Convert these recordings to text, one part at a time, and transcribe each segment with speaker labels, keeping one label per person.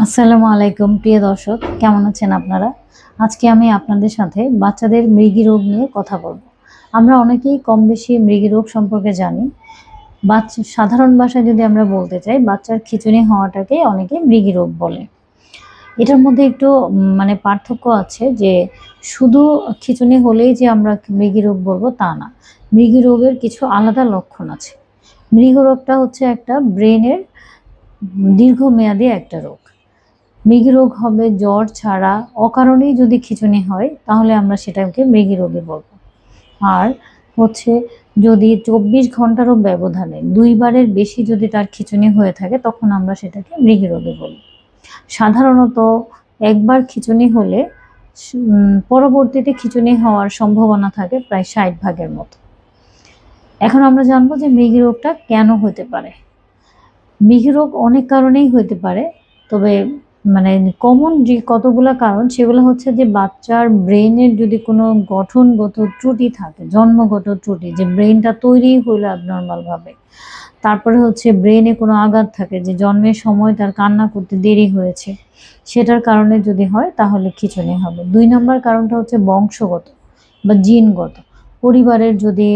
Speaker 1: আসসালামু আলাইকুম প্রিয় দর্শক, কেমন আছেন আপনারা? আজকে আমি আপনাদের সাথে বাচ্চাদের মৃগী রোগ নিয়ে কথা বলবো। আমরা অনেকেই কম বেশি মৃগী রোগ সম্পর্কে জানি। সাধারণ ভাষায় যদি আমরা বলতে চাই, বাচ্চার খিঁচুনি হওয়াটাকে অনেকে মৃগী রোগ বলে। এটার মধ্যে একটু পার্থক্য আছে যে শুধু খিঁচুনি হলেই যে আমরা মৃগী রোগ বলবো তা না। মৃগী রোগের কিছু আলাদা লক্ষণ আছে। মৃগী রোগটা হচ্ছে একটা ব্রেনের দীর্ঘমেয়াদী একটা রোগ। মৃগী রোগ হবে জ্বর ছাড়া অকারণেই যদি খিঁচুনি হয়, তাহলে আমরা সেটাকে মৃগী রোগী বলবো। আর হচ্ছে যদি 24 ঘন্টারও ব্যবধানে 2 বারের বেশি যদি তার খিঁচুনি হয়ে থাকে, তখন আমরা সেটাকে মৃগী রোগী বলি। সাধারণত একবার খিঁচুনি হলে পরবর্তীতে খিঁচুনি হওয়ার সম্ভাবনা থাকে প্রায় 60% মতো। এখন আমরা জানবো যে মৃগী রোগটা কেন হতে পারে। মৃগী রোগ অনেক কারণেই হতে পারে, তবে কমন যে কতগুলো কারণ সেগুলো হচ্ছে যে বাচ্চার ব্রেনের যদি কোনো গঠনগত ত্রুটি থাকে, জন্মগত ত্রুটি, যে ব্রেনটা তৈরি হইলো অ্যাবনর্মাল ভাবে। তারপরে হচ্ছে ব্রেনে কোনো আঘাত থাকে, যে জন্মের সময় তার কান্না করতে দেরি হয়েছে, সেটার কারণে যদি হয় তাহলে খিঁচুনি হবে। 2 নম্বর কারণটা হচ্ছে বংশগত বা জিনগত। পরিবারের যদি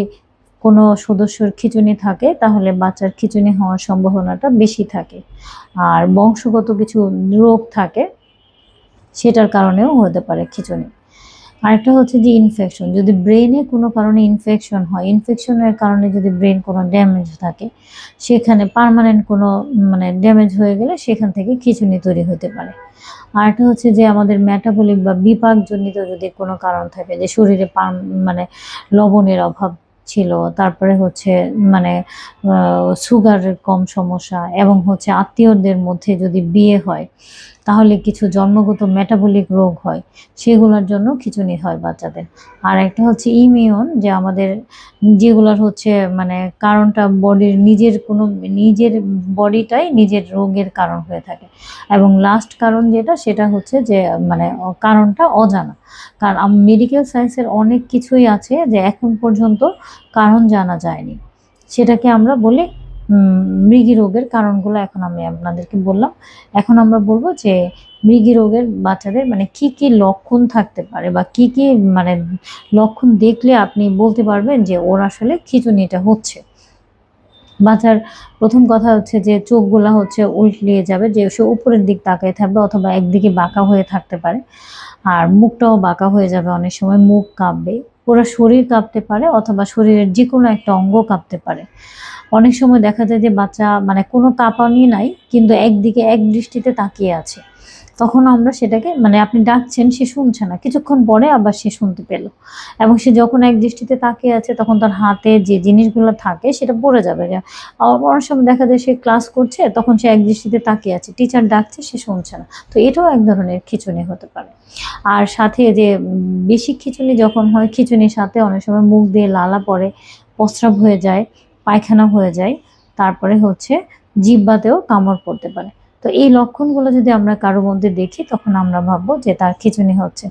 Speaker 1: কোনো সদস্যর খিঁচুনি থাকে, তাহলে বাচ্চার খিঁচুনি হওয়ার সম্ভাবনাটা বেশি থাকে। আর বংশগত কিছু রোগ থাকে, সেটার কারণেও হতে পারে খিঁচুনি। আরেকটা হচ্ছে যে ইনফেকশন, যদি ব্রেনে কোনো কারণে ইনফেকশন হয়, ইনফেকশনের কারণে যদি ব্রেন কোনো ড্যামেজ থাকে, সেখানে পার্মানেন্ট কোনো ড্যামেজ হয়ে গেলে সেখান থেকে খিঁচুনি তৈরি হতে পারে। আরেকটা হচ্ছে যে আমাদের মেটাবলিক বা বিপাকজনিত যদি কোনো কারণ থাকে, যে শরীরে লবণের অভাব ছিল, তারপরে হচ্ছে সুগারের কম সমস্যা, এবং হচ্ছে আত্মীয়দের মধ্যে যদি বিয়ে হয়, তাহলে কিছু জন্মগত মেটাবলিক রোগ হয়, সেগুলোর জন্য খিঁচুনি হয় বাচ্চাদের। আর একটা হচ্ছে ইমিউন, যে আমাদের যেগুলোর হচ্ছে কারণটা নিজের বডিটাই নিজের রোগের কারণ হয়ে থাকে। এবং লাস্ট কারণ সেটা হচ্ছে যে কারণটা অজানা। কারণ মেডিকেল সায়েন্সের অনেক কিছুই আছে যে এখন পর্যন্ত কারণ জানা যায়নি, সেটাকে আমরা বলি মৃগী রোগের কারণগুলো। এখন আমি আপনাদেরকে বললাম। এখন আমরা বলবো যে মৃগী রোগের বাচ্চাদের কি কি লক্ষণ থাকতে পারে, বা কি কি লক্ষণ দেখলে আপনি বলতে পারবেন যে ওর আসলে খিঁচুনিটা হচ্ছে। বাচ্চার প্রথম কথা হচ্ছে যে চোখগুলা হচ্ছে উল্টিয়ে যাবে, যে সে উপরের দিক তাকিয়ে থাকবে, অথবা একদিকে বাঁকা হয়ে থাকতে পারে। আর মুখটাও বাঁকা হয়ে যাবে, অনেক সময় মুখ কাঁপবে, পুরো শরীর কাঁপতে পারে, অথবা শরীরের যে কোনো একটা অঙ্গ কাঁপতে পারে। অনেক সময় দেখা যায় যে বাচ্চা কোনো কাঁপানি নাই, কিন্তু একদিকে এক দৃষ্টিতে তাকিয়ে আছে। তখন আমরা সেটাকে আপনি ডাকছেন, সে শুনছে না, কিছুক্ষণ পরে আবার সে শুনতে পেল। এবং সে যখন এক দৃষ্টিতে তাকিয়ে আছে, তখন তার হাতে যে জিনিসগুলো থাকে সেটা পড়ে যাবে। অনেক সময় দেখা যায় সে ক্লাস করছে, তখন সে এক দৃষ্টিতে তাকিয়ে আছে, টিচার ডাকছে, সে শুনছে না। তো এটাও এক ধরনের খিঁচুনি হতে পারে। আর সাথে যে বেশি খিঁচুনি যখন হয়, খিঁচুনির সাথে অনেক সময় মুখ দিয়ে লালা পড়ে, প্রস্রাব হয়ে যায়, পায়খানা হয়ে যায়, তারপরে হচ্ছে জিহ্বাতেও কামড় পড়তে পারে। তো এই লক্ষণগুলো যদি আমরা কারোর মধ্যে দেখি, তখন আমরা ভাববো যে তার খিঁচুনি হচ্ছে।